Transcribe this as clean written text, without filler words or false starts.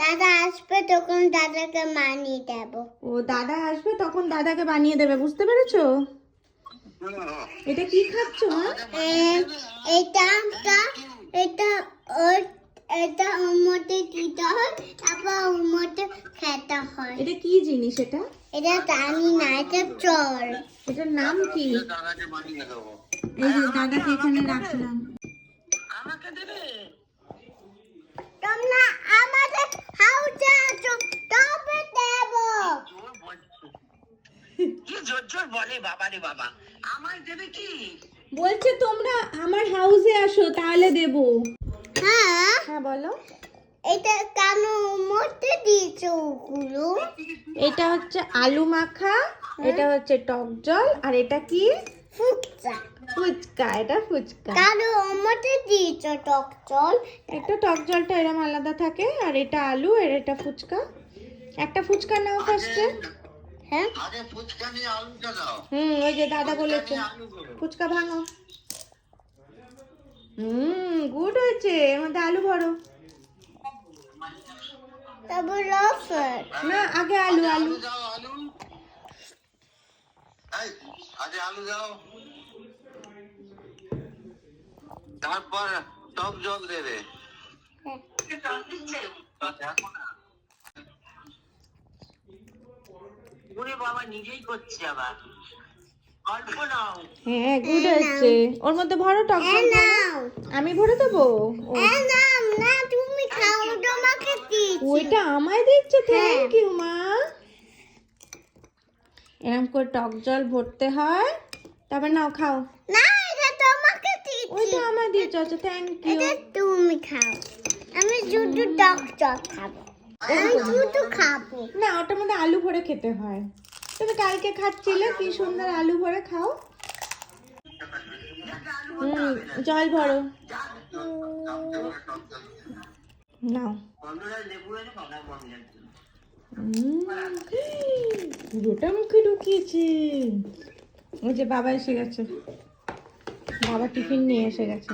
দাদা আসবে তখন দাদাকে বানিয়ে দেবো। ও দাদা আসবে তখন দাদাকে বানিয়ে দেবে, বুঝতে পেরেছো? এটা কি খাচ্ছ মা? এটা এটা ওর এটা ওর মধ্যে দিতে হয়, তারপর ওর মধ্যে খেতে হয়। এটা কি জিনিস এটা? এটা জানি না, এটা চল। এটার নাম কি? এই যে দাদাকে এখানে রাখলাম। তোমরা আমাদের হাউসে আসো, তবে দেবো। কি জোর জোর বলে বাবা রে বাবা, আমার দেবে কি? বলছে তোমরা আমার হাউসে আসো তাহলে দেব। হ্যাঁ, হ্যাঁ বলো। এটা কেন ওর মধ্যে দিয়েছো ওগুলো? এটা হচ্ছে আলু মাখা, এটা হচ্ছে টক জল, আর এটা কি? ফুচকা। ফুচকা। এটা ফুচকা। কেন ওর মধ্যে দিয়েছো টক জল? একটা টক জলটা এরম আলাদা থাকে, আর এটা আলু, আর এটা ফুচকা। একটা ফুচকা নাও ফার্স্টে। হ্যাঁ, আগে ফুচকা নিয়ে আলুটা দাও। ওই যে দাদা বলেছে ফুচকা ভাঙো। গুড হয়েছে, এর মধ্যে আলু ভরো। তারপর লফার। না আগে আলু আলু। দাও আলু, এই আগে আলু দাও, তারপর টক জল দেবে। দেখো না, ওরে বাবা নিজেই করছে আবার, অল্প নাও। হ্যাঁ গুড হয়েছে, ওর মধ্যে ভরো টক জল ভরো। নাও, আমি ভরে দেবো? ও, নাও না, তুমি খাও, তোমাকে দিচ্ছি। ওইটা আমায় দিচ্ছে, থ্যাংক ইউ মা। এরকম করে টক জল ভরতে হয়, তারপর নাও খাও। না, এটা তোমাকে দিচ্ছি। ওইটা আমায় দিয়েছে, আচ্ছা থ্যাংক ইউ। এটা তুমি খাও, আমি শুধু টক জল খাবো। আমি শুধু খাবো। না ওটার মধ্যে আলু ভরে খেতে হয়। তুমি কালকে খাচ্ছিলে, কি সুন্দর আলু ভরে খাও। জল ভরো নাও। পুরোটা মুখে ঢুকিয়েছে। ওই যে বাবা এসে গেছে, বাবা টিফিন নিয়ে এসে গেছে।